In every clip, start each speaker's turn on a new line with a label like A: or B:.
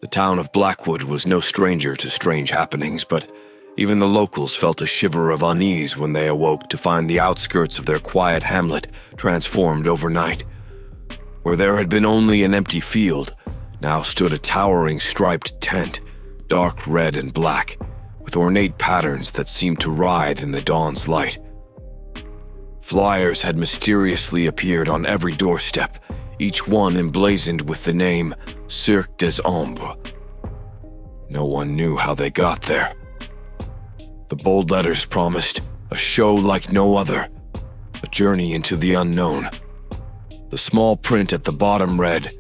A: The town of Blackwood was no stranger to strange happenings, but even the locals felt a shiver of unease when they awoke to find the outskirts of their quiet hamlet transformed overnight. Where there had been only an empty field, now stood a towering striped tent, dark red and black, with ornate patterns that seemed to writhe in the dawn's light. Flyers had mysteriously appeared on every doorstep, each one emblazoned with the name Cirque des Ombres. No one knew how they got there. The bold letters promised a show like no other, a journey into the unknown. The small print at the bottom read,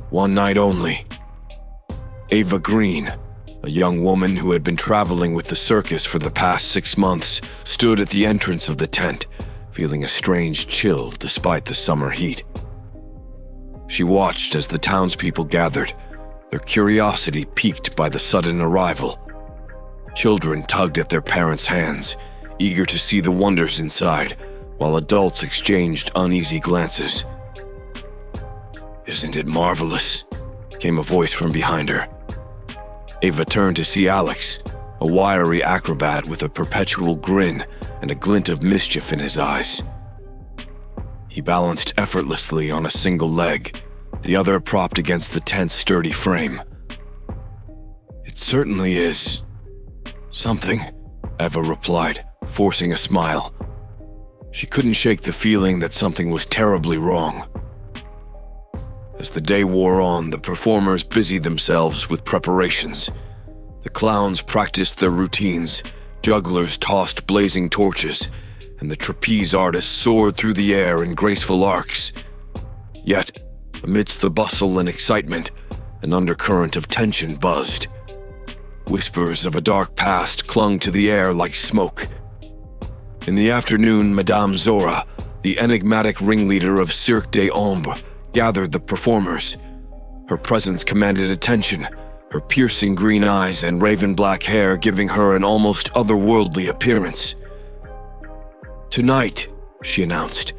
A: "One night only." Ava Green, a young woman who had been traveling with the circus for the past 6 months, stood at the entrance of the tent, feeling a strange chill despite the summer heat. She watched as the townspeople gathered, their curiosity piqued by the sudden arrival. Children tugged at their parents' hands, eager to see the wonders inside, while adults exchanged uneasy glances. "Isn't it marvelous?" came a voice from behind her. Ava turned to see Alex, a wiry acrobat with a perpetual grin and a glint of mischief in his eyes. He balanced effortlessly on a single leg, the other propped against the tent's sturdy frame. "It certainly is something," Eva replied, forcing a smile. She couldn't shake the feeling that something was terribly wrong. As the day wore on, the performers busied themselves with preparations. The clowns practiced their routines, jugglers tossed blazing torches, and the trapeze artists soared through the air in graceful arcs. Yet, amidst the bustle and excitement, an undercurrent of tension buzzed. Whispers of a dark past clung to the air like smoke. In the afternoon, Madame Zora, the enigmatic ringleader of Cirque des Ombres, gathered the performers. Her presence commanded attention, her piercing green eyes and raven black hair giving her an almost otherworldly appearance. "Tonight," she announced,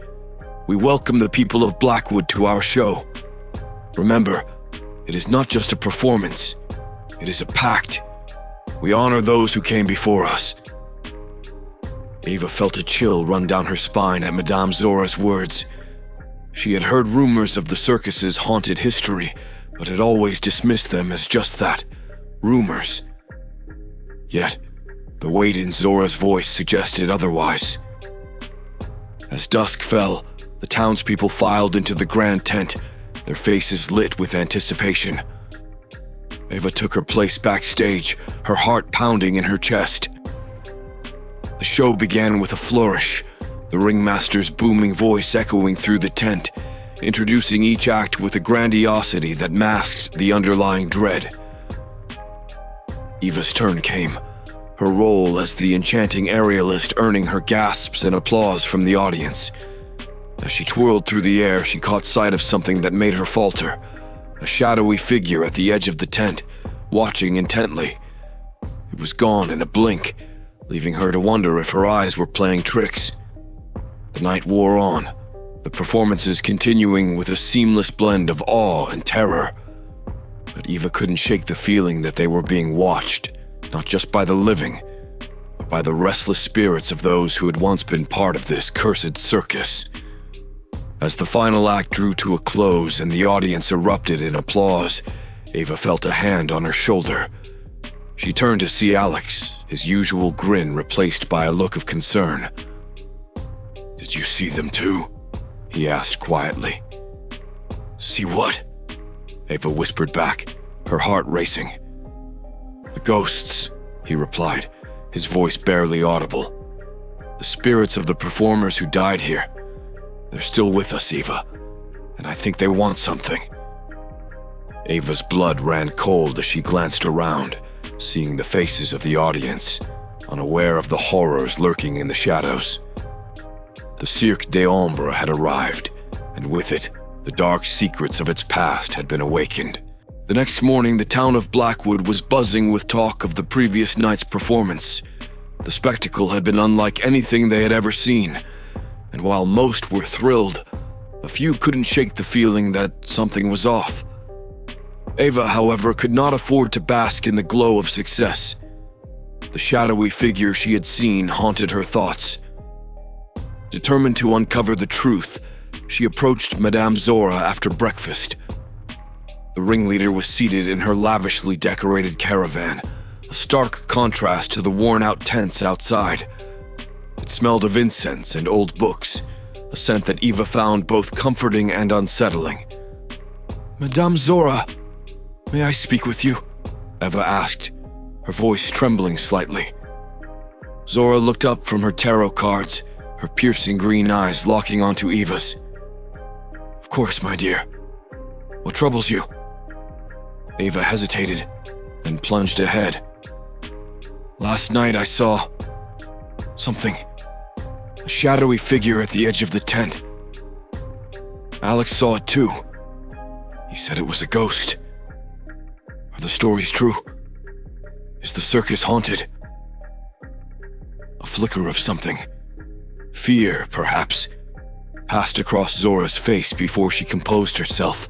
A: "we welcome the people of Blackwood to our show. Remember, it is not just a performance, it is a pact. We honor those who came before us." Ava felt a chill run down her spine at Madame Zora's words. She had heard rumors of the circus's haunted history, but had always dismissed them as just that, rumors. Yet, the weight in Zora's voice suggested otherwise. As dusk fell, the townspeople filed into the grand tent, their faces lit with anticipation. Ava took her place backstage, her heart pounding in her chest. The show began with a flourish, the ringmaster's booming voice echoing through the tent, introducing each act with a grandiosity that masked the underlying dread. Eva's turn came, her role as the enchanting aerialist earning her gasps and applause from the audience. As she twirled through the air, she caught sight of something that made her falter, a shadowy figure at the edge of the tent, watching intently. It was gone in a blink, leaving her to wonder if her eyes were playing tricks. The night wore on, the performances continuing with a seamless blend of awe and terror. But Eva couldn't shake the feeling that they were being watched, not just by the living, but by the restless spirits of those who had once been part of this cursed circus. As the final act drew to a close and the audience erupted in applause, Eva felt a hand on her shoulder. She turned to see Alex, his usual grin replaced by a look of concern. "Did you see them too?" he asked quietly. "See what?" Ava whispered back, her heart racing. "The ghosts," he replied, his voice barely audible. "The spirits of the performers who died here. They're still with us, Eva, and I think they want something." Ava's blood ran cold as she glanced around, seeing the faces of the audience, unaware of the horrors lurking in the shadows. The Cirque des Ombres had arrived, and with it, the dark secrets of its past had been awakened. The next morning, the town of Blackwood was buzzing with talk of the previous night's performance. The spectacle had been unlike anything they had ever seen, and while most were thrilled, a few couldn't shake the feeling that something was off. Ava, however, could not afford to bask in the glow of success. The shadowy figure she had seen haunted her thoughts. Determined to uncover the truth, she approached Madame Zora after breakfast. The ringleader was seated in her lavishly decorated caravan, a stark contrast to the worn-out tents outside. It smelled of incense and old books, a scent that Eva found both comforting and unsettling. "Madame Zora, may I speak with you?" Eva asked, her voice trembling slightly. Zora looked up from her tarot cards, her piercing green eyes locking onto Eva's. "Of course, my dear. What troubles you?" Eva hesitated, then plunged ahead. "Last night I saw something. A shadowy figure at the edge of the tent. Alex saw it too. He said it was a ghost. Are the stories true? Is the circus haunted?" A flicker of something, fear perhaps, passed across Zora's face before she composed herself.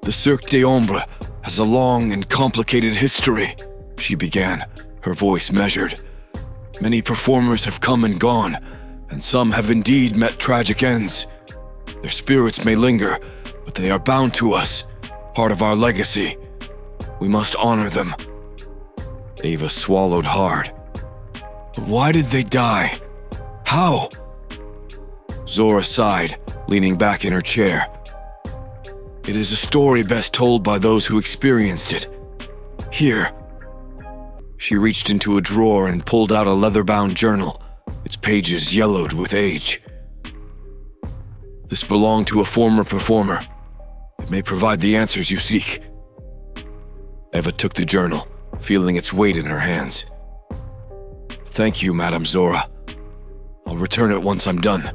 A: "The Cirque des Ombres has a long and complicated history," she began, her voice measured. "Many performers have come and gone, and some have indeed met tragic ends. Their spirits may linger, but they are bound to us, part of our legacy. We must honor them." Ava swallowed hard. "But why did they die? How?" Zora sighed, leaning back in her chair. "It is a story best told by those who experienced it. Here." She reached into a drawer and pulled out a leather-bound journal, its pages yellowed with age. "This belonged to a former performer. It may provide the answers you seek." Eva took the journal, feeling its weight in her hands. "Thank you, Madame Zora. I'll return it once I'm done."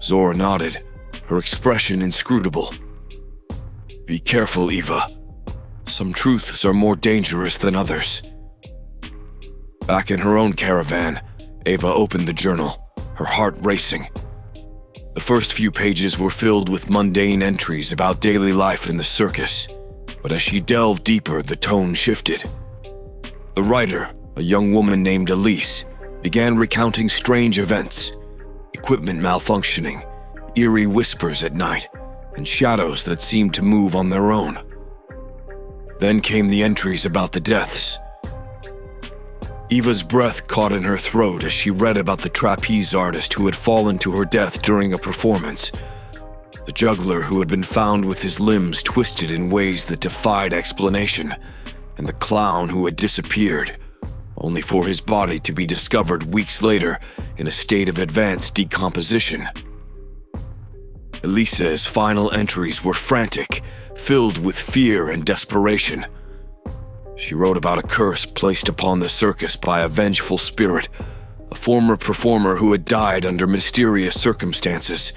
A: Zora nodded, her expression inscrutable. "Be careful, Eva. Some truths are more dangerous than others." Back in her own caravan, Eva opened the journal, her heart racing. The first few pages were filled with mundane entries about daily life in the circus, but as she delved deeper, the tone shifted. The writer, a young woman named Elise, began recounting strange events, equipment malfunctioning, eerie whispers at night, and shadows that seemed to move on their own. Then came the entries about the deaths. Eva's breath caught in her throat as she read about the trapeze artist who had fallen to her death during a performance, the juggler who had been found with his limbs twisted in ways that defied explanation, and the clown who had disappeared, only for his body to be discovered weeks later in a state of advanced decomposition. Elisa's final entries were frantic, filled with fear and desperation. She wrote about a curse placed upon the circus by a vengeful spirit, a former performer who had died under mysterious circumstances.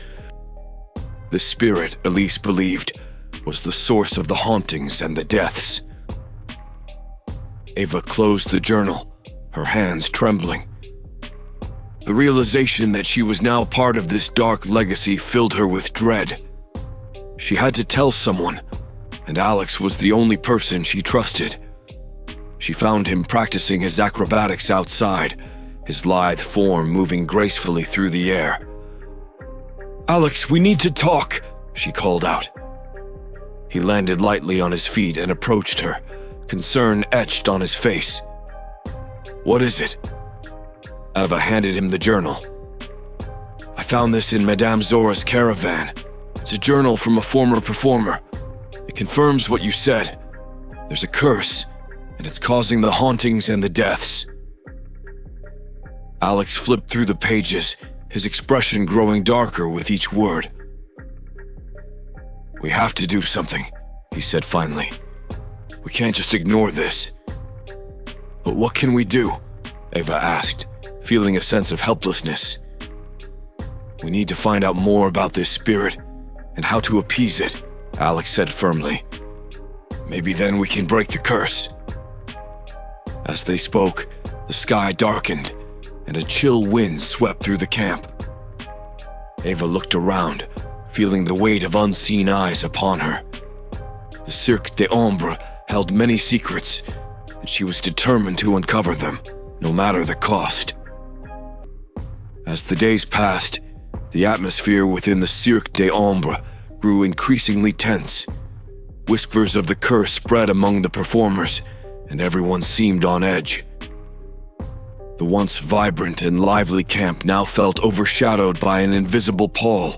A: The spirit, Elise believed, was the source of the hauntings and the deaths. Eva closed the journal, her hands trembling. The realization that she was now part of this dark legacy filled her with dread. She had to tell someone, and Alex was the only person she trusted. She found him practicing his acrobatics outside, his lithe form moving gracefully through the air. "Alex, we need to talk," she called out. He landed lightly on his feet and approached her, concern etched on his face. "What is it?" Eva handed him the journal. "I found this in Madame Zora's caravan. It's a journal from a former performer. It confirms what you said. There's a curse, and it's causing the hauntings and the deaths." Alex flipped through the pages, his expression growing darker with each word. "We have to do something," he said finally. "We can't just ignore this." "But what can we do?" Eva asked, feeling a sense of helplessness. "We need to find out more about this spirit and how to appease it," Alex said firmly. "Maybe then we can break the curse." As they spoke, the sky darkened, and a chill wind swept through the camp. Eva looked around, feeling the weight of unseen eyes upon her. the Cirque des Ombres held many secrets, and she was determined to uncover them, no matter the cost. As the days passed, the atmosphere within the Cirque des Ombres grew increasingly tense. Whispers of the curse spread among the performers, and everyone seemed on edge. The once vibrant and lively camp now felt overshadowed by an invisible pall.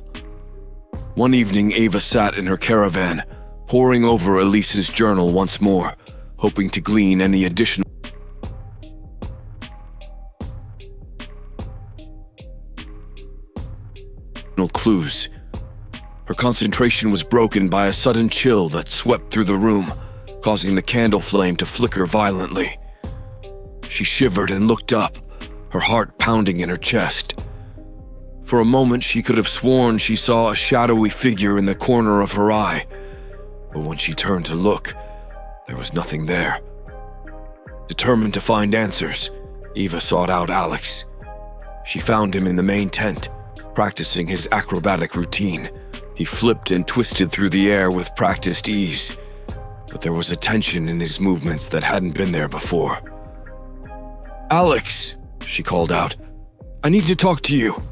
A: One evening, Ava sat in her caravan, poring over Elise's journal once more, hoping to glean any additional clues. Her concentration was broken by a sudden chill that swept through the room, causing the candle flame to flicker violently. She shivered and looked up, her heart pounding in her chest. For a moment, she could have sworn she saw a shadowy figure in the corner of her eye, but when she turned to look, there was nothing there. Determined to find answers, Eva sought out Alex. She found him in the main tent, practicing his acrobatic routine. He flipped and twisted through the air with practiced ease, but there was a tension in his movements that hadn't been there before. "Alex," she called out, "I need to talk to you."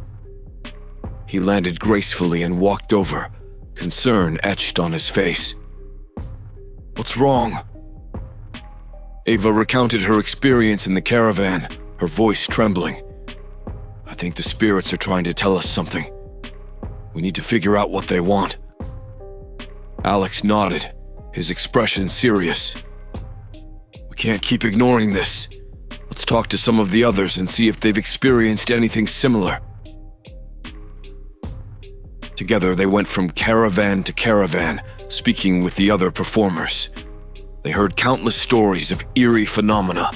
A: He landed gracefully and walked over, concern etched on his face. "What's wrong?" Ava recounted her experience in the caravan, her voice trembling. "I think the spirits are trying to tell us something. We need to figure out what they want." Alex nodded, his expression serious. "We can't keep ignoring this. Let's talk to some of the others and see if they've experienced anything similar." Together, they went from caravan to caravan, speaking with the other performers. They heard countless stories of eerie phenomena,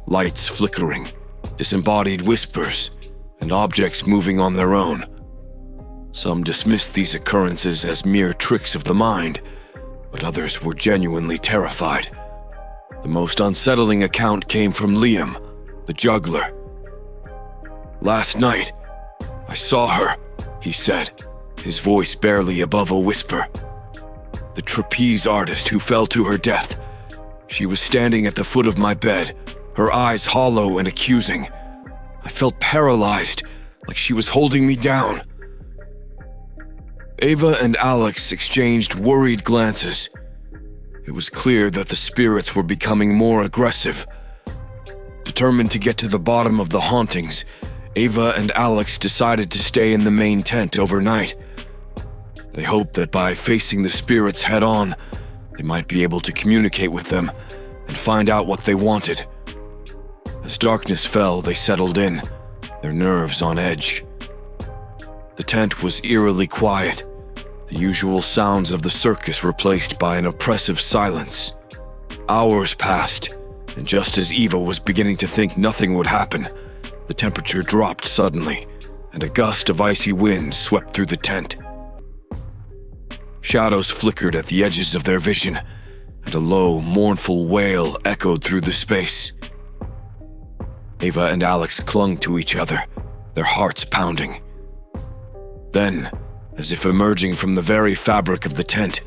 A: lights flickering, disembodied whispers, and objects moving on their own. Some dismissed these occurrences as mere tricks of the mind, but others were genuinely terrified. The most unsettling account came from Liam, the juggler. "Last night, I saw her," he said, his voice barely above a whisper. "The trapeze artist who fell to her death. She was standing at the foot of my bed, her eyes hollow and accusing. I felt paralyzed, like she was holding me down." Ava and Alex exchanged worried glances. It was clear that the spirits were becoming more aggressive. Determined to get to the bottom of the hauntings, Ava and Alex decided to stay in the main tent overnight. They hoped that by facing the spirits head-on, they might be able to communicate with them and find out what they wanted. As darkness fell, they settled in, their nerves on edge. The tent was eerily quiet, the usual sounds of the circus replaced by an oppressive silence. Hours passed, and just as Eva was beginning to think nothing would happen, the temperature dropped suddenly, and a gust of icy wind swept through the tent. Shadows flickered at the edges of their vision, and a low, mournful wail echoed through the space. Ava and Alex clung to each other, their hearts pounding. Then, as if emerging from the very fabric of the tent,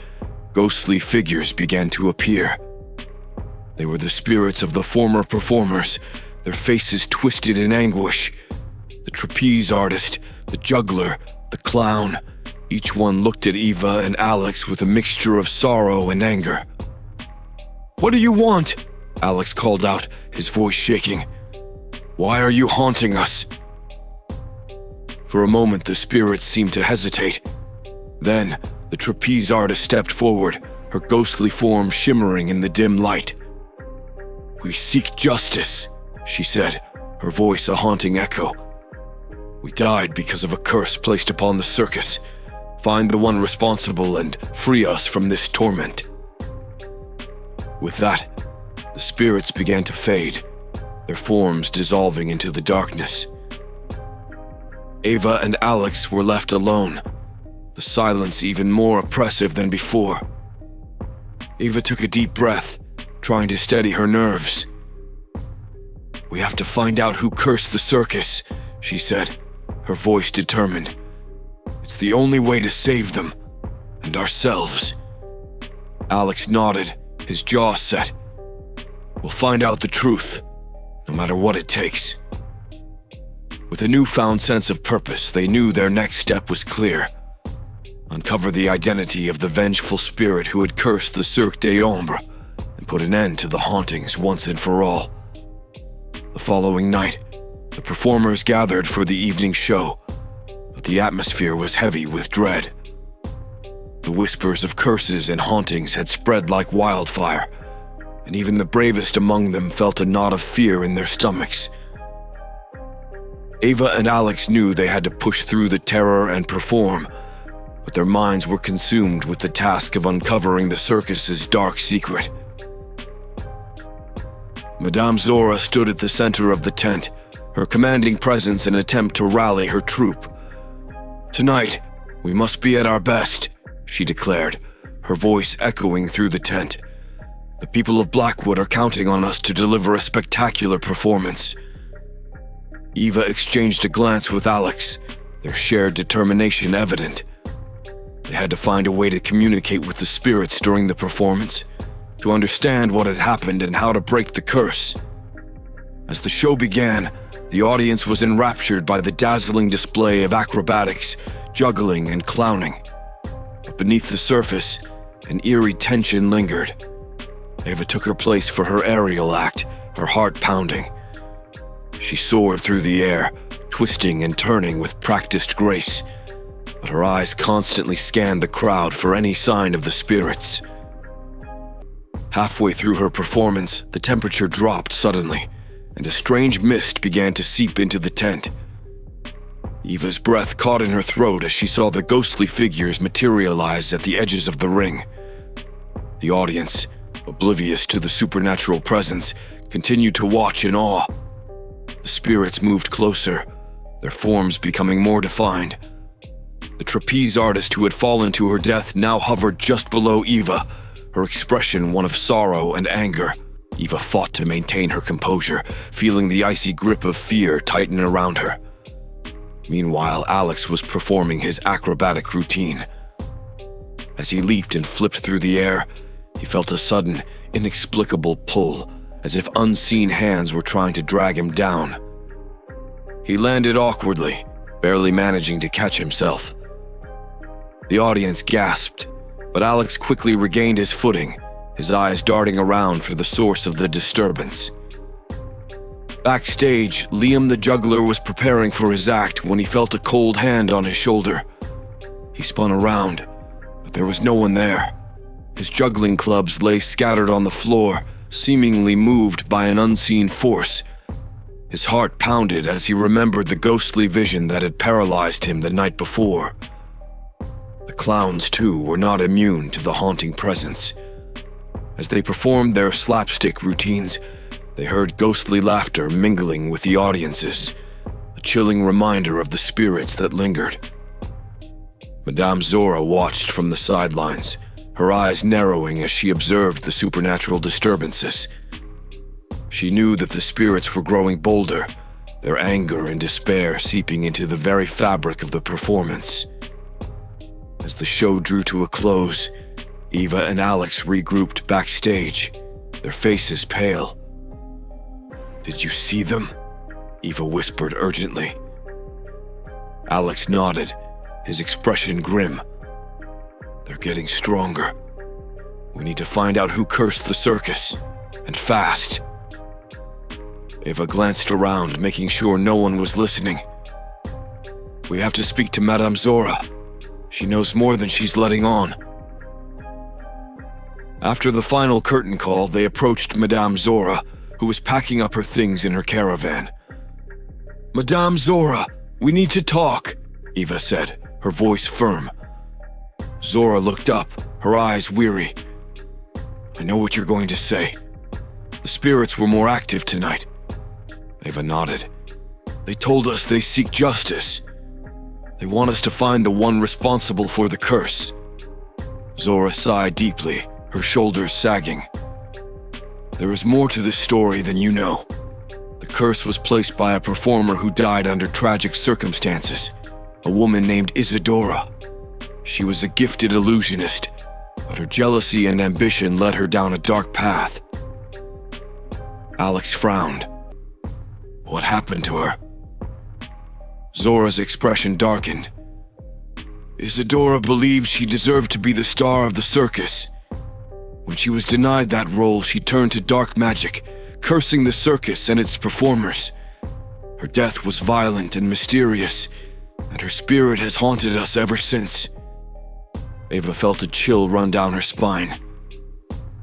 A: ghostly figures began to appear. They were the spirits of the former performers, their faces twisted in anguish. The trapeze artist, the juggler, the clown, each one looked at Eva and Alex with a mixture of sorrow and anger. "What do you want?" Alex called out, his voice shaking. "Why are you haunting us?" For a moment, the spirits seemed to hesitate. Then, the trapeze artist stepped forward, her ghostly form shimmering in the dim light. "We seek justice," she said, her voice a haunting echo. "We died because of a curse placed upon the circus. Find the one responsible and free us from this torment." With that, the spirits began to fade, their forms dissolving into the darkness. Ava and Alex were left alone, the silence even more oppressive than before. Ava took a deep breath, trying to steady her nerves. "We have to find out who cursed the circus," she said, her voice determined. "It's the only way to save them, and ourselves." Alex nodded, his jaw set. We'll find out the truth, no matter what it takes. With a newfound sense of purpose, they knew their next step was clear. Uncover the identity of the vengeful spirit who had cursed the Cirque des Ombres and put an end to the hauntings once and for all. The following night, the performers gathered for the evening show, but the atmosphere was heavy with dread. The whispers of curses and hauntings had spread like wildfire, and even the bravest among them felt a knot of fear in their stomachs. Ava and Alex knew they had to push through the terror and perform, but their minds were consumed with the task of uncovering the circus's dark secret. Madame Zora stood at the center of the tent, her commanding presence an attempt to rally her troupe. Tonight, we must be at our best, she declared, her voice echoing through the tent. The people of Blackwood are counting on us to deliver a spectacular performance. Eva exchanged a glance with Alex, their shared determination evident. They had to find a way to communicate with the spirits during the performance, to understand what had happened and how to break the curse. As the show began, the audience was enraptured by the dazzling display of acrobatics, juggling, and clowning. But beneath the surface, an eerie tension lingered. Ava took her place for her aerial act, her heart pounding. She soared through the air, twisting and turning with practiced grace, but her eyes constantly scanned the crowd for any sign of the spirits. Halfway through her performance, the temperature dropped suddenly, and a strange mist began to seep into the tent. Eva's breath caught in her throat as she saw the ghostly figures materialize at the edges of the ring. The audience, oblivious to the supernatural presence, continued to watch in awe. The spirits moved closer, their forms becoming more defined. The trapeze artist who had fallen to her death now hovered just below Eva, her expression one of sorrow and anger. Eva fought to maintain her composure, feeling the icy grip of fear tighten around her. Meanwhile, Alex was performing his acrobatic routine. As he leaped and flipped through the air, he felt a sudden, inexplicable pull, as if unseen hands were trying to drag him down. He landed awkwardly, barely managing to catch himself. The audience gasped, but Alex quickly regained his footing, his eyes darting around for the source of the disturbance. Backstage, Liam the juggler was preparing for his act when he felt a cold hand on his shoulder. He spun around, but there was no one there. His juggling clubs lay scattered on the floor, seemingly moved by an unseen force. His heart pounded as he remembered the ghostly vision that had paralyzed him the night before. The clowns, too, were not immune to the haunting presence. As they performed their slapstick routines, they heard ghostly laughter mingling with the audience's, a chilling reminder of the spirits that lingered. Madame Zora watched from the sidelines, her eyes narrowing as she observed the supernatural disturbances. She knew that the spirits were growing bolder, their anger and despair seeping into the very fabric of the performance. As the show drew to a close, Eva and Alex regrouped backstage, their faces pale. "Did you see them?" Eva whispered urgently. Alex nodded, his expression grim. "They're getting stronger. We need to find out who cursed the circus, and fast." Eva glanced around, making sure no one was listening. "We have to speak to Madame Zora. She knows more than she's letting on." After the final curtain call, they approached Madame Zora, who was packing up her things in her caravan. "Madame Zora, we need to talk," Eva said, her voice firm. Zora looked up, her eyes weary. "I know what you're going to say. The spirits were more active tonight." Eva nodded. "They told us they seek justice. They want us to find the one responsible for the curse." Zora sighed deeply, her shoulders sagging. "There is more to this story than you know. The curse was placed by a performer who died under tragic circumstances, a woman named Isadora. She was a gifted illusionist, but her jealousy and ambition led her down a dark path. Alex frowned. What happened to her? Zora's expression darkened. Isadora believed she deserved to be the star of the circus. When she was denied that role, she turned to dark magic, cursing the circus and its performers. Her death was violent and mysterious, and her spirit has haunted us ever since. Ava felt a chill run down her spine.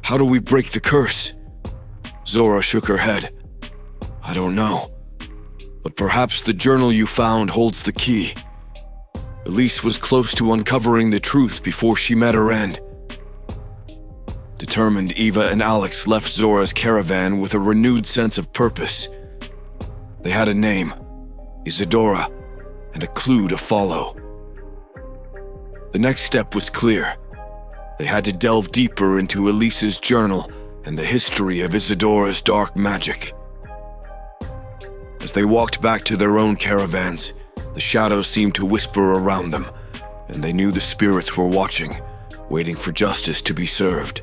A: How do we break the curse? Zora shook her head. I don't know, but perhaps the journal you found holds the key. Elise was close to uncovering the truth before she met her end. Determined, Eva and Alex left Zora's caravan with a renewed sense of purpose. They had a name, Isadora, and a clue to follow. The next step was clear. They had to delve deeper into Elise's journal and the history of Isadora's dark magic. As they walked back to their own caravans, the shadows seemed to whisper around them, and they knew the spirits were watching, waiting for justice to be served.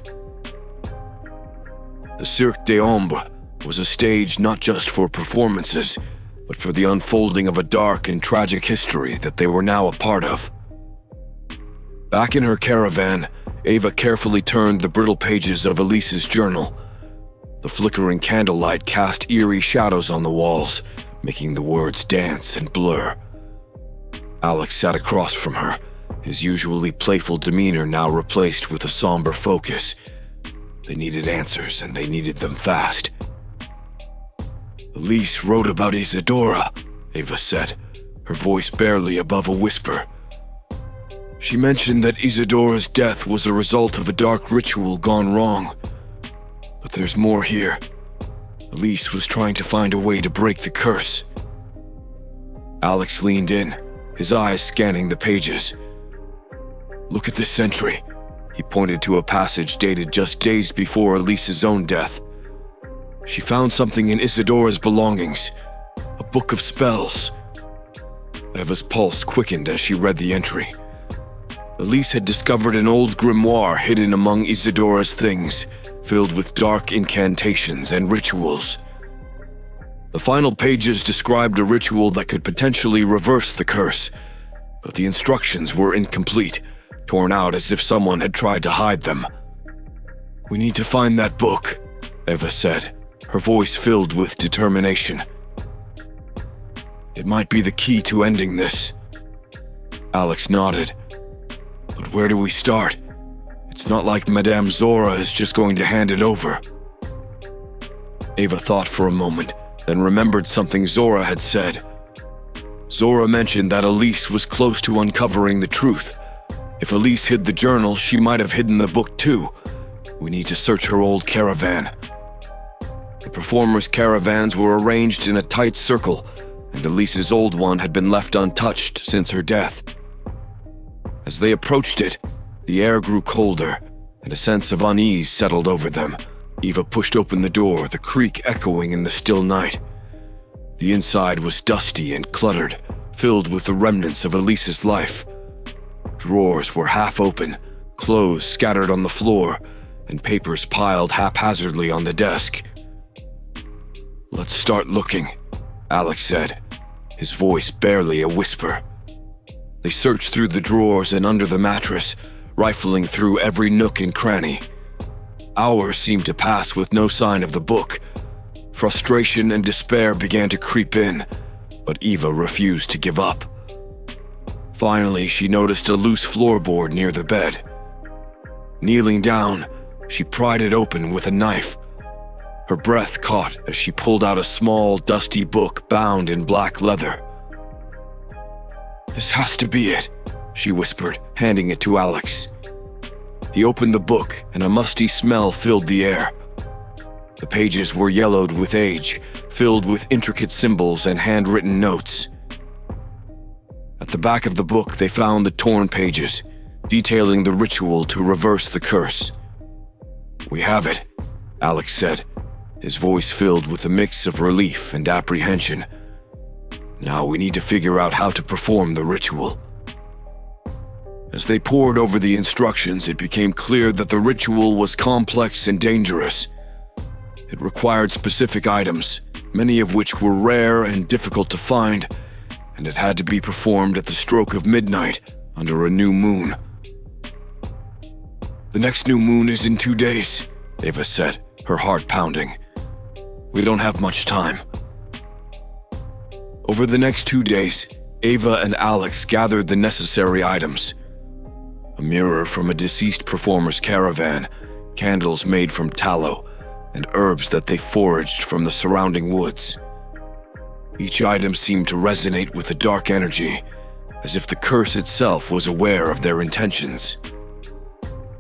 A: The Cirque des Ombres was a stage not just for performances, but for the unfolding of a dark and tragic history that they were now a part of. Back in her caravan, Ava carefully turned the brittle pages of Elise's journal. The flickering candlelight cast eerie shadows on the walls, making the words dance and blur. Alex sat across from her, his usually playful demeanor now replaced with a somber focus. They needed answers, and they needed them fast. Elise wrote about Isadora, Ava said, her voice barely above a whisper. She mentioned that Isadora's death was a result of a dark ritual gone wrong. But there's more here. Elise was trying to find a way to break the curse. Alex leaned in, his eyes scanning the pages. Look at this entry. He pointed to a passage dated just days before Elise's own death. She found something in Isadora's belongings, a book of spells. Eva's pulse quickened as she read the entry. Elise had discovered an old grimoire hidden among Isadora's things, filled with dark incantations and rituals. The final pages described a ritual that could potentially reverse the curse, but the instructions were incomplete, torn out as if someone had tried to hide them. We need to find that book, Eva said, her voice filled with determination. It might be the key to ending this. Alex nodded. But where do we start? It's not like Madame Zora is just going to hand it over. Ava thought for a moment, then remembered something Zora had said. Zora mentioned that Elise was close to uncovering the truth. If Elise hid the journal, she might have hidden the book too. We need to search her old caravan. The performers' caravans were arranged in a tight circle, and Elise's old one had been left untouched since her death. As they approached it, the air grew colder, and a sense of unease settled over them. Eva pushed open the door, the creak echoing in the still night. The inside was dusty and cluttered, filled with the remnants of Elise's life. Drawers were half open, clothes scattered on the floor, and papers piled haphazardly on the desk. Let's start looking, Alex said, his voice barely a whisper. They searched through the drawers and under the mattress, rifling through every nook and cranny. Hours seemed to pass with no sign of the book. Frustration and despair began to creep in, but Eva refused to give up. Finally, she noticed a loose floorboard near the bed. Kneeling down, she pried it open with a knife. Her breath caught as she pulled out a small, dusty book bound in black leather. This has to be it, she whispered, handing it to Alex. He opened the book, and a musty smell filled the air. The pages were yellowed with age, filled with intricate symbols and handwritten notes. At the back of the book, they found the torn pages, detailing the ritual to reverse the curse. We have it, Alex said, his voice filled with a mix of relief and apprehension. Now we need to figure out how to perform the ritual. As they pored over the instructions, it became clear that the ritual was complex and dangerous. It required specific items, many of which were rare and difficult to find, and it had to be performed at the stroke of midnight under a new moon. "The next new moon is in 2 days," Ava said, her heart pounding. "We don't have much time." Over the next 2 days, Ava and Alex gathered the necessary items: a mirror from a deceased performer's caravan, candles made from tallow, and herbs that they foraged from the surrounding woods. Each item seemed to resonate with the dark energy, as if the curse itself was aware of their intentions.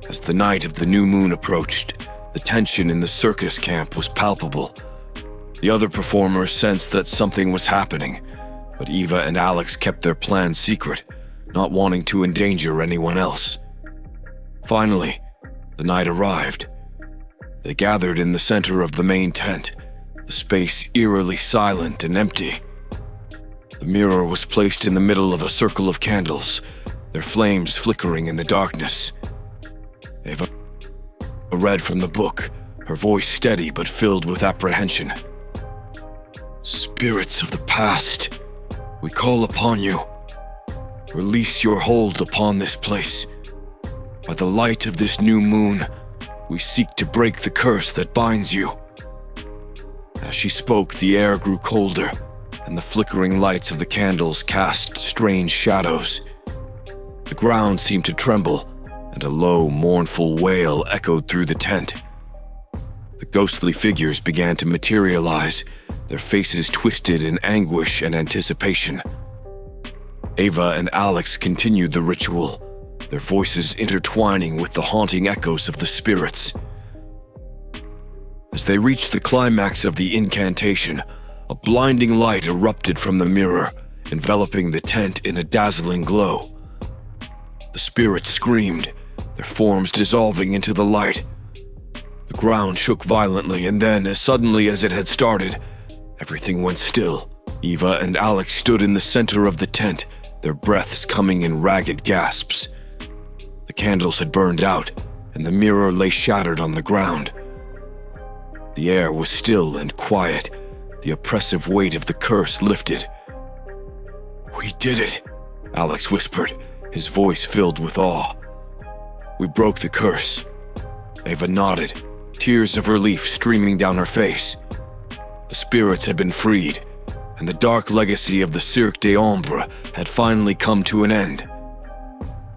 A: As the night of the new moon approached, the tension in the circus camp was palpable. The other performers sensed that something was happening, but Eva and Alex kept their plan secret, not wanting to endanger anyone else. Finally, the night arrived. They gathered in the center of the main tent, the space eerily silent and empty. The mirror was placed in the middle of a circle of candles, their flames flickering in the darkness. Eva read from the book, her voice steady but filled with apprehension. "Spirits of the past, we call upon you. Release your hold upon this place. By the light of this new moon, we seek to break the curse that binds you." As she spoke, the air grew colder, and the flickering lights of the candles cast strange shadows. The ground seemed to tremble, and a low, mournful wail echoed through the tent. The ghostly figures began to materialize, their faces twisted in anguish and anticipation. Ava and Alex continued the ritual, their voices intertwining with the haunting echoes of the spirits. As they reached the climax of the incantation, a blinding light erupted from the mirror, enveloping the tent in a dazzling glow. The spirits screamed, their forms dissolving into the light. The ground shook violently, and then, as suddenly as it had started, everything went still. Eva and Alex stood in the center of the tent, their breaths coming in ragged gasps. The candles had burned out, and the mirror lay shattered on the ground. The air was still and quiet, the oppressive weight of the curse lifted. "We did it," Alex whispered, his voice filled with awe. "We broke the curse." Ava nodded, tears of relief streaming down her face. The spirits had been freed, and the dark legacy of the Cirque des Ombres had finally come to an end.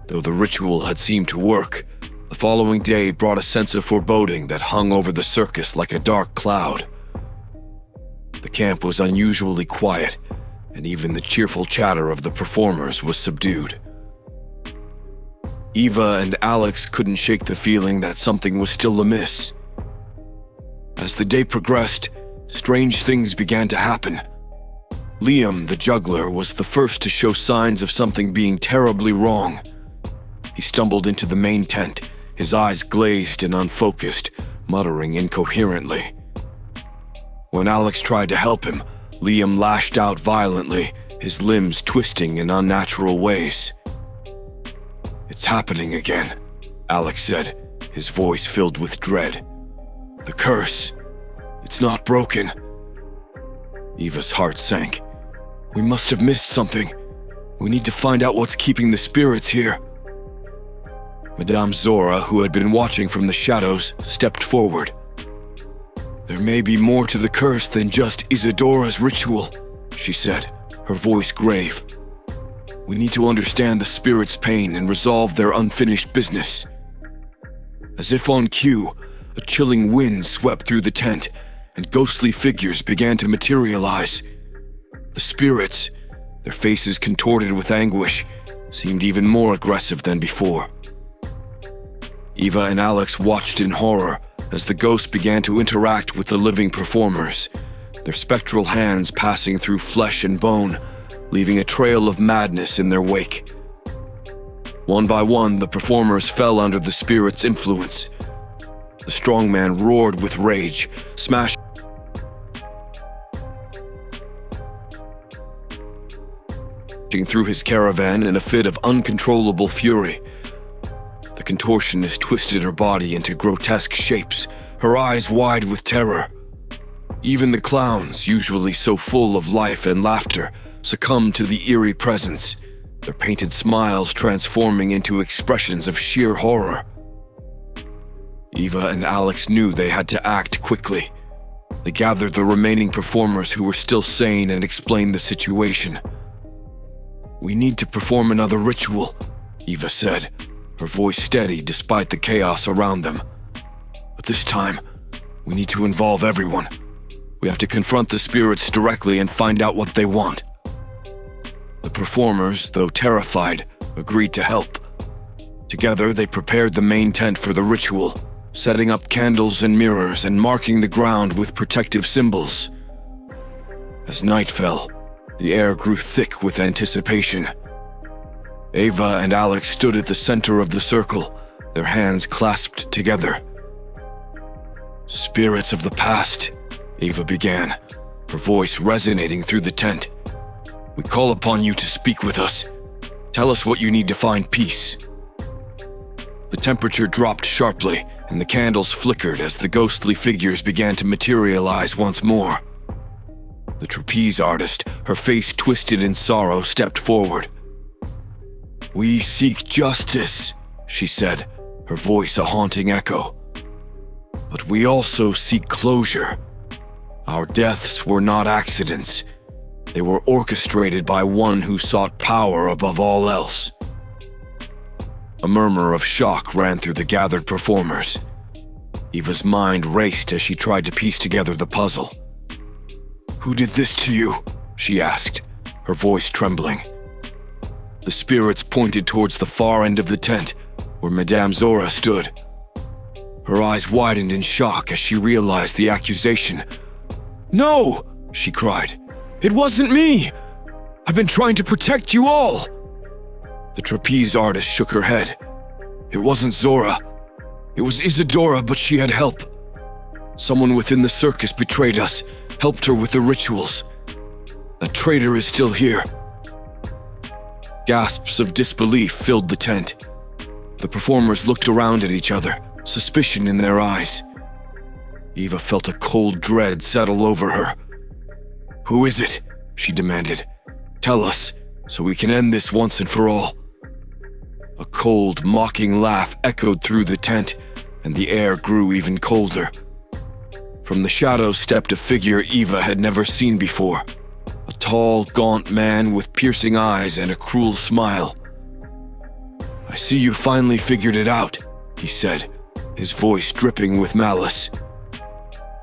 A: Though the ritual had seemed to work, the following day brought a sense of foreboding that hung over the circus like a dark cloud. The camp was unusually quiet, and even the cheerful chatter of the performers was subdued. Eva and Alex couldn't shake the feeling that something was still amiss. As the day progressed, strange things began to happen. Liam, the juggler, was the first to show signs of something being terribly wrong. He stumbled into the main tent, his eyes glazed and unfocused, muttering incoherently. When Alex tried to help him, Liam lashed out violently, his limbs twisting in unnatural ways. "It's happening again," Alex said, his voice filled with dread. "The curse. It's not broken." Eva's heart sank. "We must have missed something. We need to find out what's keeping the spirits here." Madame Zora, who had been watching from the shadows, stepped forward. "There may be more to the curse than just Isadora's ritual," she said, her voice grave. "We need to understand the spirits' pain and resolve their unfinished business." As if on cue, a chilling wind swept through the tent, and ghostly figures began to materialize. The spirits, their faces contorted with anguish, seemed even more aggressive than before. Eva and Alex watched in horror as the ghosts began to interact with the living performers, their spectral hands passing through flesh and bone, leaving a trail of madness in their wake. One by one, the performers fell under the spirit's influence. The strong man roared with rage, smashing rushing through his caravan in a fit of uncontrollable fury. The contortionist twisted her body into grotesque shapes, her eyes wide with terror. Even the clowns, usually so full of life and laughter, succumbed to the eerie presence, their painted smiles transforming into expressions of sheer horror. Eva and Alex knew they had to act quickly. They gathered the remaining performers who were still sane and explained the situation. "We need to perform another ritual," Eva said, her voice steady despite the chaos around them. "But this time, we need to involve everyone. We have to confront the spirits directly and find out what they want." The performers, though terrified, agreed to help. Together, they prepared the main tent for the ritual, setting up candles and mirrors and marking the ground with protective symbols. As night fell, the air grew thick with anticipation. Eva and Alex stood at the center of the circle, their hands clasped together. "Spirits of the past," Eva began, her voice resonating through the tent. "We call upon you to speak with us. Tell us what you need to find peace." The temperature dropped sharply, and the candles flickered as the ghostly figures began to materialize once more. The trapeze artist, her face twisted in sorrow, stepped forward. "We seek justice," she said, her voice a haunting echo. "But we also seek closure. Our deaths were not accidents. They were orchestrated by one who sought power above all else." A murmur of shock ran through the gathered performers. Eva's mind raced as she tried to piece together the puzzle. "Who did this to you?" she asked, her voice trembling. The spirits pointed towards the far end of the tent, where Madame Zora stood. Her eyes widened in shock as she realized the accusation. "No!" she cried. "It wasn't me! I've been trying to protect you all!" The trapeze artist shook her head. "It wasn't Zora. It was Isadora, but she had help. Someone within the circus betrayed us, helped her with the rituals. That traitor is still here." Gasps of disbelief filled the tent. The performers looked around at each other, suspicion in their eyes. Eva felt a cold dread settle over her. "Who is it?" she demanded. "Tell us, so we can end this once and for all." A cold, mocking laugh echoed through the tent, and the air grew even colder. From the shadows stepped a figure Eva had never seen before. A tall, gaunt man with piercing eyes and a cruel smile. "I see you finally figured it out," he said, his voice dripping with malice.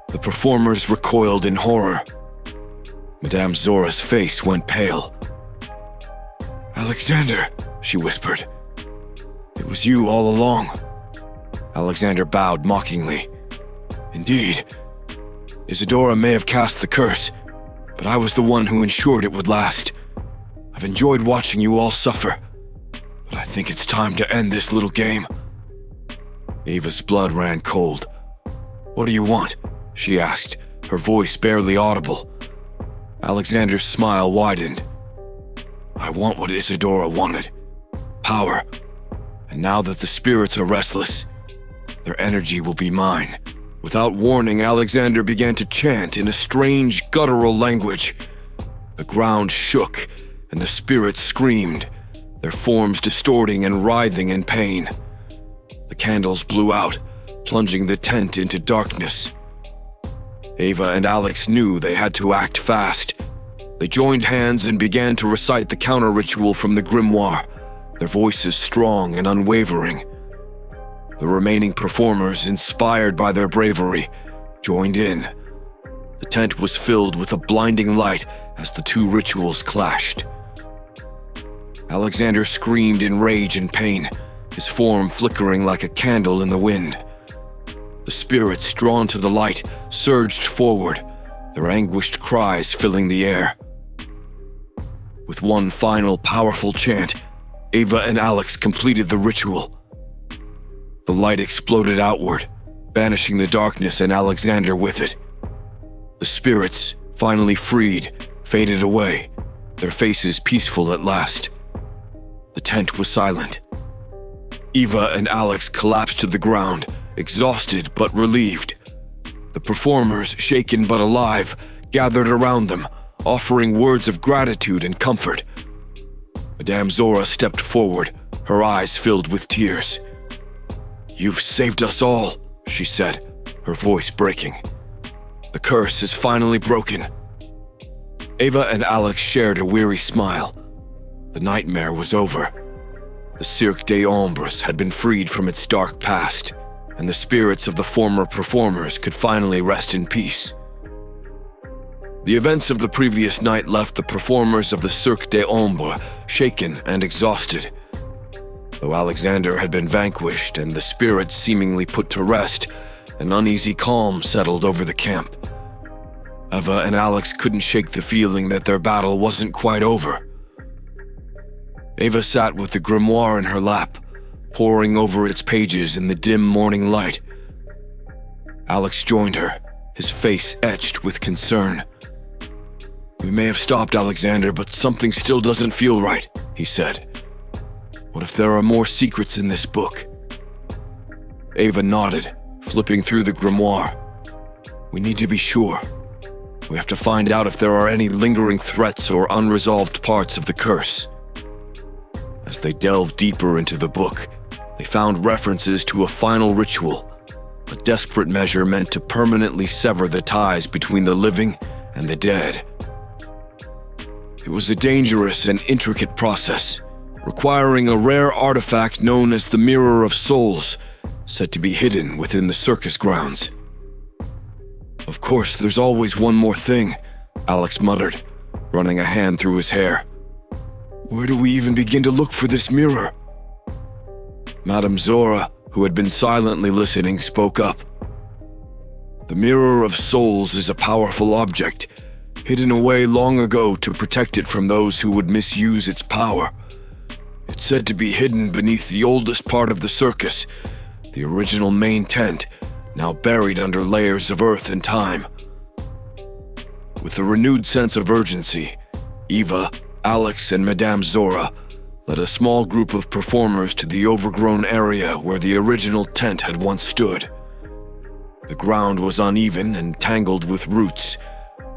A: The performers recoiled in horror. Madame Zora's face went pale. "Alexander," she whispered. "It was you all along." Alexander bowed mockingly. "Indeed. Isadora may have cast the curse, but I was the one who ensured it would last. I've enjoyed watching you all suffer, but I think it's time to end this little game." Eva's blood ran cold. "What do you want?" she asked, her voice barely audible. Alexander's smile widened. "I want what Isadora wanted. Power. And now that the spirits are restless, their energy will be mine." Without warning, Alexander began to chant in a strange, guttural language. The ground shook, and the spirits screamed, their forms distorting and writhing in pain. The candles blew out, plunging the tent into darkness. Eva and Alex knew they had to act fast. They joined hands and began to recite the counter-ritual from the grimoire, their voices strong and unwavering. The remaining performers, inspired by their bravery, joined in. The tent was filled with a blinding light as the two rituals clashed. Alexander screamed in rage and pain, his form flickering like a candle in the wind. The spirits, drawn to the light, surged forward, their anguished cries filling the air. With one final powerful chant, Eva and Alex completed the ritual. The light exploded outward, banishing the darkness and Alexander with it. The spirits, finally freed, faded away, their faces peaceful at last. The tent was silent. Eva and Alex collapsed to the ground, exhausted but relieved. The performers, shaken but alive, gathered around them, offering words of gratitude and comfort. Madame Zora stepped forward, her eyes filled with tears. "You've saved us all," she said, her voice breaking. "The curse is finally broken." Eva and Alex shared a weary smile. The nightmare was over. The Cirque des Ombres had been freed from its dark past, and the spirits of the former performers could finally rest in peace. The events of the previous night left the performers of the Cirque des Ombres shaken and exhausted. Though Alexander had been vanquished and the spirits seemingly put to rest, an uneasy calm settled over the camp. Eva and Alex couldn't shake the feeling that their battle wasn't quite over. Eva sat with the grimoire in her lap, poring over its pages in the dim morning light. Alex joined her, his face etched with concern. "We may have stopped Alexander, but something still doesn't feel right," he said. "What if there are more secrets in this book?" Eva nodded, flipping through the grimoire. "We need to be sure. We have to find out if there are any lingering threats or unresolved parts of the curse." As they delved deeper into the book, they found references to a final ritual, a desperate measure meant to permanently sever the ties between the living and the dead. It was a dangerous and intricate process, requiring a rare artifact known as the Mirror of Souls, said to be hidden within the circus grounds. "Of course, there's always one more thing," Alex muttered, running a hand through his hair. "Where do we even begin to look for this mirror?" Madame Zora, who had been silently listening, spoke up. "The Mirror of Souls is a powerful object, hidden away long ago to protect it from those who would misuse its power. It's said to be hidden beneath the oldest part of the circus, the original main tent, now buried under layers of earth and time." With a renewed sense of urgency, Eva, Alex, and Madame Zora led a small group of performers to the overgrown area where the original tent had once stood. The ground was uneven and tangled with roots,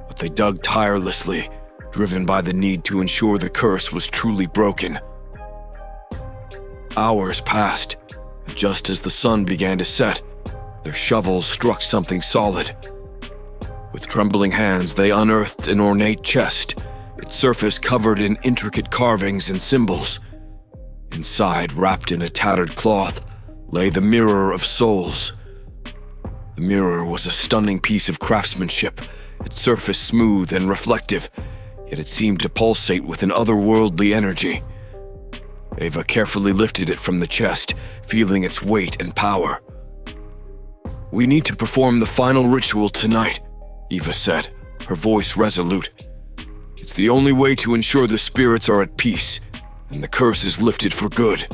A: but they dug tirelessly, driven by the need to ensure the curse was truly broken. Hours passed, and just as the sun began to set, their shovels struck something solid. With trembling hands, they unearthed an ornate chest, its surface covered in intricate carvings and symbols. Inside, wrapped in a tattered cloth, lay the Mirror of Souls. The mirror was a stunning piece of craftsmanship, its surface smooth and reflective, yet it seemed to pulsate with an otherworldly energy. Eva carefully lifted it from the chest, feeling its weight and power. "We need to perform the final ritual tonight," Eva said, her voice resolute. "It's the only way to ensure the spirits are at peace, and the curse is lifted for good."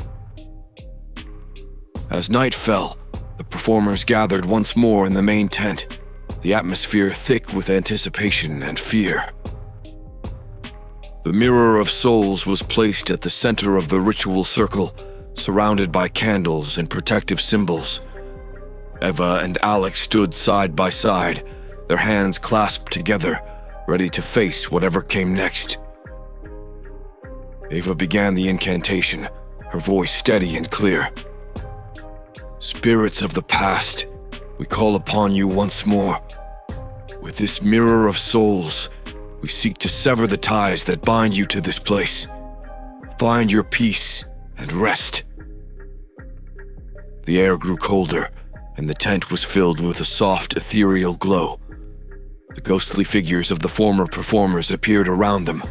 A: As night fell, the performers gathered once more in the main tent, the atmosphere thick with anticipation and fear. The Mirror of Souls was placed at the center of the ritual circle, surrounded by candles and protective symbols. Eva and Alex stood side by side, their hands clasped together, ready to face whatever came next. Eva began the incantation, her voice steady and clear. "Spirits of the past, we call upon you once more. With this Mirror of Souls, we seek to sever the ties that bind you to this place. Find your peace and rest." The air grew colder, and the tent was filled with a soft, ethereal glow. The ghostly figures of the former performers appeared around them,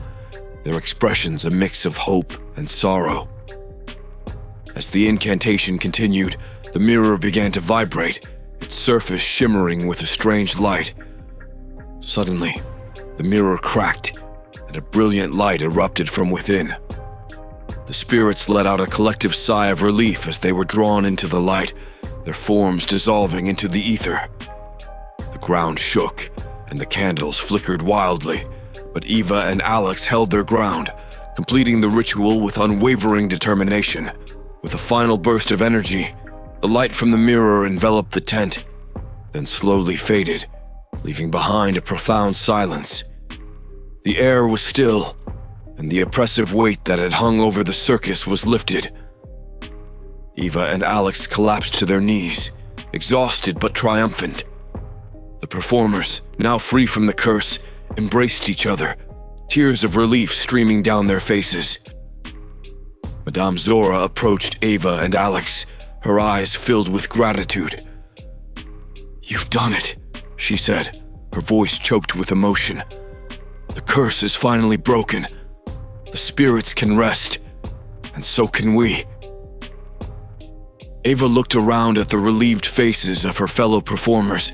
A: their expressions a mix of hope and sorrow. As the incantation continued, the mirror began to vibrate, its surface shimmering with a strange light. Suddenly, the mirror cracked, and a brilliant light erupted from within. The spirits let out a collective sigh of relief as they were drawn into the light, their forms dissolving into the ether. The ground shook, and the candles flickered wildly, But Eva and Alex held their ground, completing the ritual with unwavering determination. With a final burst of energy, the light from the mirror enveloped the tent, then slowly faded, leaving behind a profound silence. The air was still, and the oppressive weight that had hung over the circus was lifted. Eva and Alex collapsed to their knees, exhausted but triumphant. The performers, now free from the curse, embraced each other, tears of relief streaming down their faces. Madame Zora approached Eva and Alex, her eyes filled with gratitude. "You've done it," she said, her voice choked with emotion. "The curse is finally broken. The spirits can rest, and so can we." Eva looked around at the relieved faces of her fellow performers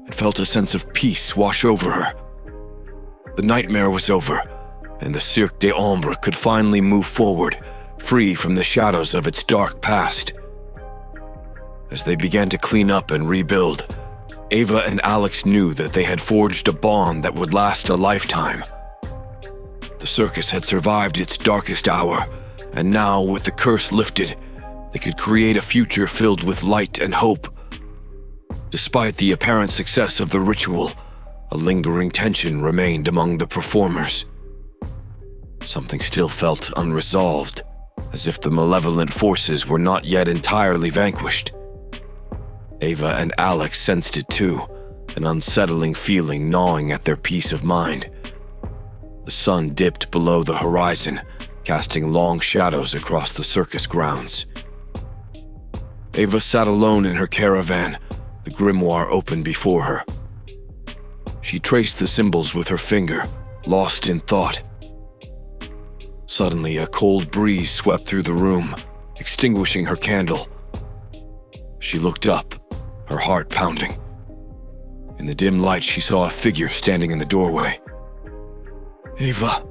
A: and felt a sense of peace wash over her. The nightmare was over, and the Cirque des Ombres could finally move forward, free from the shadows of its dark past. As they began to clean up and rebuild, Eva and Alex knew that they had forged a bond that would last a lifetime. The circus had survived its darkest hour, and now, with the curse lifted, they could create a future filled with light and hope. Despite the apparent success of the ritual, a lingering tension remained among the performers. Something still felt unresolved, as if the malevolent forces were not yet entirely vanquished. Eva and Alex sensed it too, an unsettling feeling gnawing at their peace of mind. The sun dipped below the horizon, casting long shadows across the circus grounds. Eva sat alone in her caravan, the grimoire open before her. She traced the symbols with her finger, lost in thought. Suddenly, a cold breeze swept through the room, extinguishing her candle. She looked up, her heart pounding. In the dim light, she saw a figure standing in the doorway. "Eva!"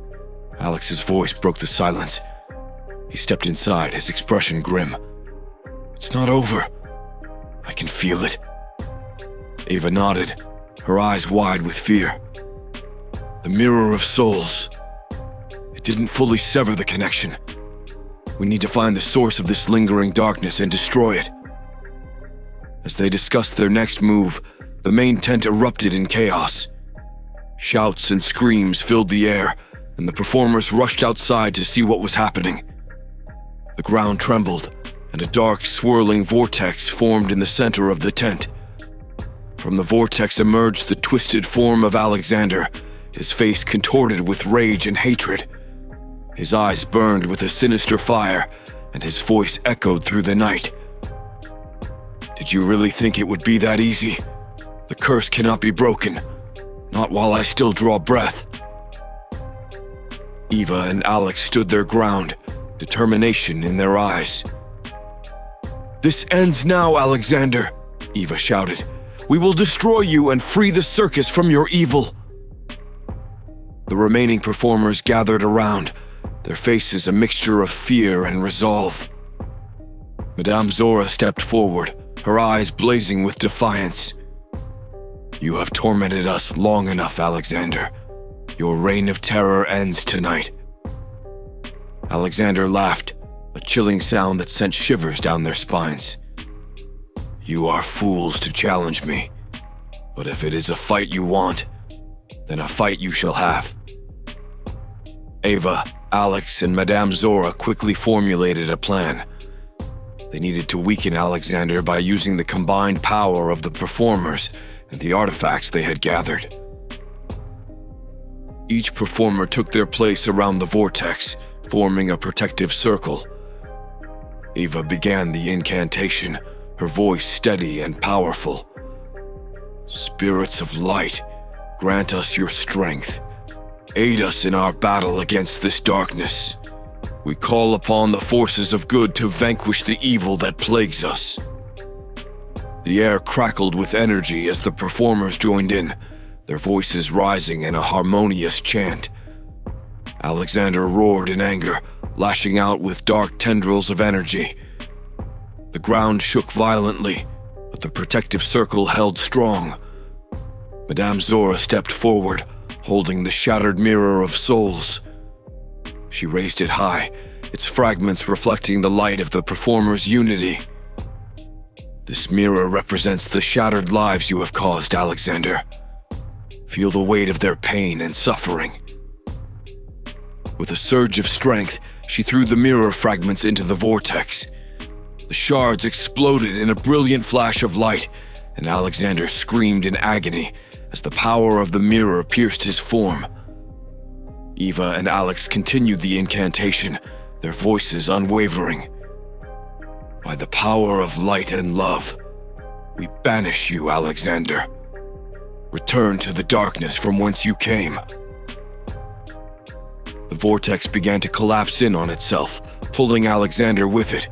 A: Alex's voice broke the silence. He stepped inside, his expression grim. "It's not over. I can feel it." Eva nodded, her eyes wide with fear. "The mirror of souls. It didn't fully sever the connection. We need to find the source of this lingering darkness and destroy it." As they discussed their next move, the main tent erupted in chaos. Shouts and screams filled the air, and the performers rushed outside to see what was happening. The ground trembled, and a dark, swirling vortex formed in the center of the tent. From the vortex emerged the twisted form of Alexander, his face contorted with rage and hatred. His eyes burned with a sinister fire, and his voice echoed through the night. "Did you really think it would be that easy? The curse cannot be broken, not while I still draw breath." Eva and Alex stood their ground, determination in their eyes. "This ends now, Alexander," Eva shouted. "We will destroy you and free the circus from your evil." The remaining performers gathered around, their faces a mixture of fear and resolve. Madame Zora stepped forward, her eyes blazing with defiance. "You have tormented us long enough, Alexander. Your reign of terror ends tonight." Alexander laughed, a chilling sound that sent shivers down their spines. "You are fools to challenge me, but if it is a fight you want, then a fight you shall have." Eva, Alex, and Madame Zora quickly formulated a plan. They needed to weaken Alexander by using the combined power of the performers and the artifacts they had gathered. Each performer took their place around the vortex, forming a protective circle. Eva began the incantation, her voice steady and powerful. "Spirits of light, grant us your strength. Aid us in our battle against this darkness. We call upon the forces of good to vanquish the evil that plagues us." The air crackled with energy as the performers joined in, their voices rising in a harmonious chant. Alexander roared in anger, lashing out with dark tendrils of energy. The ground shook violently, but the protective circle held strong. Madame Zora stepped forward, holding the shattered mirror of souls. She raised it high, its fragments reflecting the light of the performer's unity. This mirror represents the shattered lives you have caused, Alexander. Feel the weight of their pain and suffering. With a surge of strength, she threw the mirror fragments into the vortex. The shards exploded in a brilliant flash of light, and Alexander screamed in agony as the power of the mirror pierced his form. Eva and Alex continued the incantation, their voices unwavering. By the power of light and love, we banish you, Alexander. Return to the darkness from whence you came. The vortex began to collapse in on itself, pulling Alexander with it.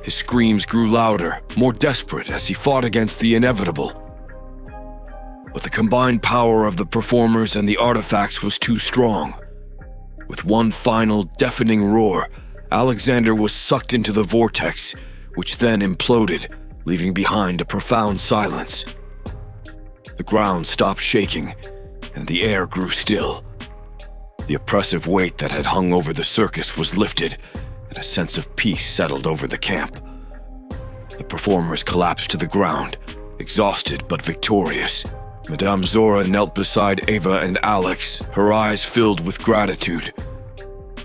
A: His screams grew louder, more desperate as he fought against the inevitable. But the combined power of the performers and the artifacts was too strong. With one final, deafening roar, Alexander was sucked into the vortex, which then imploded, leaving behind a profound silence. The ground stopped shaking, and the air grew still. The oppressive weight that had hung over the circus was lifted, and a sense of peace settled over the camp. The performers collapsed to the ground, exhausted but victorious. Madame Zora knelt beside Ava and Alex, her eyes filled with gratitude.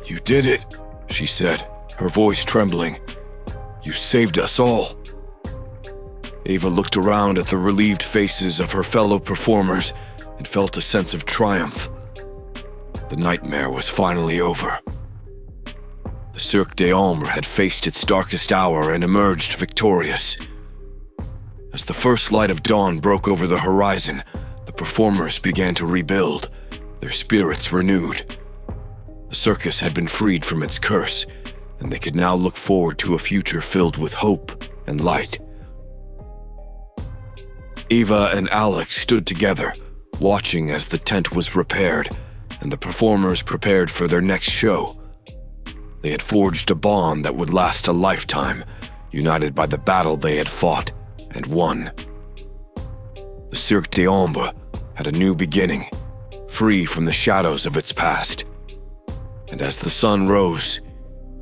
A: "You did it," she said, her voice trembling. "You saved us all." Ava looked around at the relieved faces of her fellow performers and felt a sense of triumph. The nightmare was finally over. The Cirque des Ombres had faced its darkest hour and emerged victorious. As the first light of dawn broke over the horizon, the performers began to rebuild, their spirits renewed. The circus had been freed from its curse, and they could now look forward to a future filled with hope and light. Eva and Alex stood together, watching as the tent was repaired and the performers prepared for their next show. They had forged a bond that would last a lifetime, united by the battle they had fought and won. The Cirque des Ombres had a new beginning, free from the shadows of its past. And as the sun rose,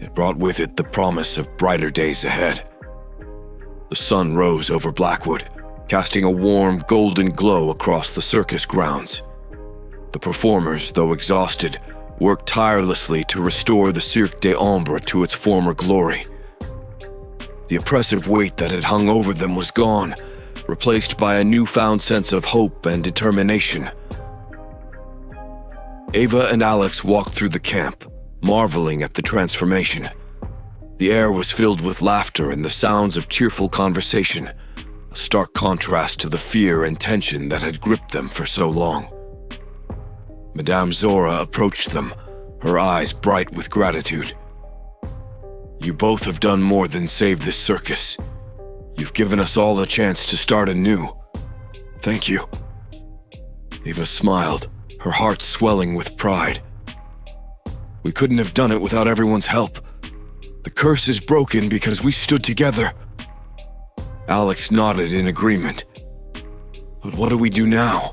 A: it brought with it the promise of brighter days ahead. The sun rose over Blackwood, casting a warm, golden glow across the circus grounds. The performers, though exhausted, worked tirelessly to restore the Cirque des Ombres to its former glory. The oppressive weight that had hung over them was gone, replaced by a newfound sense of hope and determination. Ava and Alex walked through the camp, marveling at the transformation. The air was filled with laughter and the sounds of cheerful conversation, a stark contrast to the fear and tension that had gripped them for so long. Madame Zora approached them, her eyes bright with gratitude. "You both have done more than save this circus. You've given us all a chance to start anew. Thank you." Eva smiled, her heart swelling with pride. "We couldn't have done it without everyone's help. The curse is broken because we stood together." Alex nodded in agreement. "But what do we do now?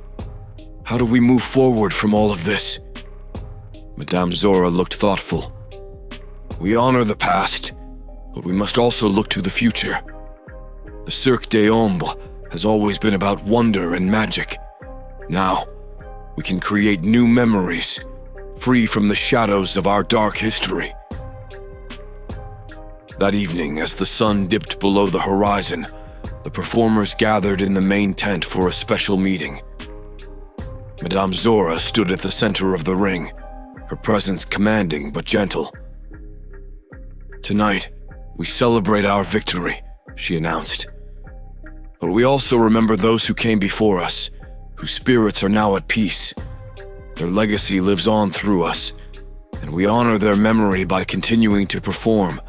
A: How do we move forward from all of this?" Madame Zora looked thoughtful. "We honor the past, but we must also look to the future. The Cirque des Ombres has always been about wonder and magic. Now, we can create new memories, free from the shadows of our dark history." That evening, as the sun dipped below the horizon, the performers gathered in the main tent for a special meeting. Madame Zora stood at the center of the ring, her presence commanding but gentle. "Tonight, we celebrate our victory," she announced. "But we also remember those who came before us, whose spirits are now at peace. Their legacy lives on through us, and we honor their memory by continuing to perform,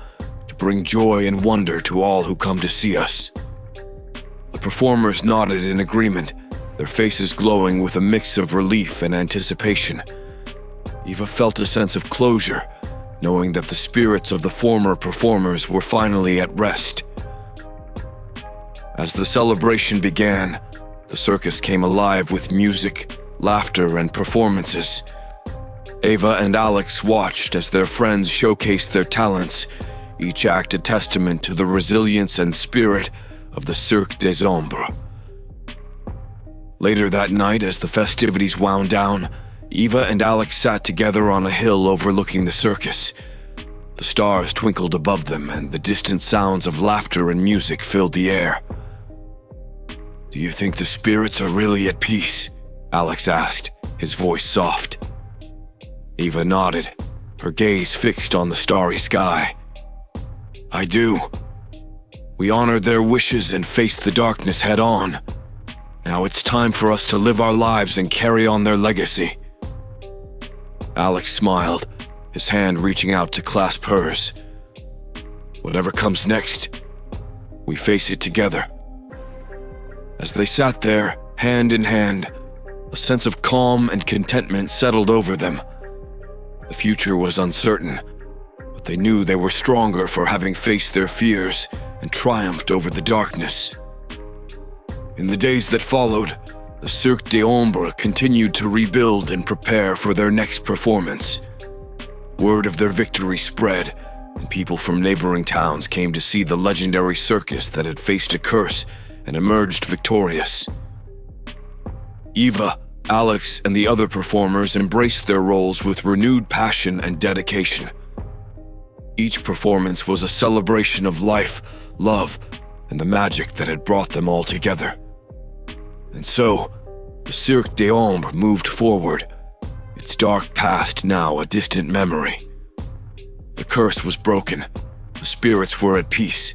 A: to bring joy and wonder to all who come to see us." The performers nodded in agreement, their faces glowing with a mix of relief and anticipation. Eva felt a sense of closure, knowing that the spirits of the former performers were finally at rest. As the celebration began, the circus came alive with music, laughter, and performances. Ava and Alex watched as their friends showcased their talents, each act a testament to the resilience and spirit of the Cirque des Ombres. Later that night, as the festivities wound down, Eva and Alex sat together on a hill overlooking the circus. The stars twinkled above them, and the distant sounds of laughter and music filled the air. "Do you think the spirits are really at peace?" Alex asked, his voice soft. Eva nodded, her gaze fixed on the starry sky. "I do. We honored their wishes and faced the darkness head-on. Now it's time for us to live our lives and carry on their legacy." Alex smiled, his hand reaching out to clasp hers. "Whatever comes next, we face it together." As they sat there, hand in hand, a sense of calm and contentment settled over them. The future was uncertain, but they knew they were stronger for having faced their fears and triumphed over the darkness. In the days that followed, the Cirque des Ombres continued to rebuild and prepare for their next performance. Word of their victory spread, and people from neighboring towns came to see the legendary circus that had faced a curse and emerged victorious. Eva, Alex, and the other performers embraced their roles with renewed passion and dedication. Each performance was a celebration of life, love, and the magic that had brought them all together. And so, the Cirque des Ombres moved forward, its dark past now a distant memory. The curse was broken, the spirits were at peace,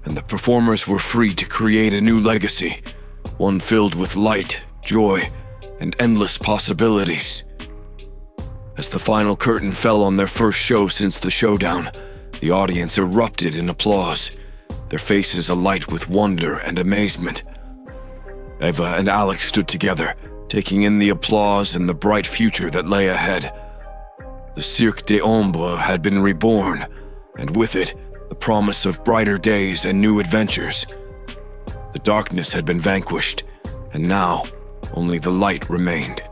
A: and the performers were free to create a new legacy, one filled with light, joy, and endless possibilities. As the final curtain fell on their first show since the showdown, the audience erupted in applause, their faces alight with wonder and amazement. Eva and Alex stood together, taking in the applause and the bright future that lay ahead. The Cirque des Ombres had been reborn, and with it, the promise of brighter days and new adventures. The darkness had been vanquished, and now only the light remained.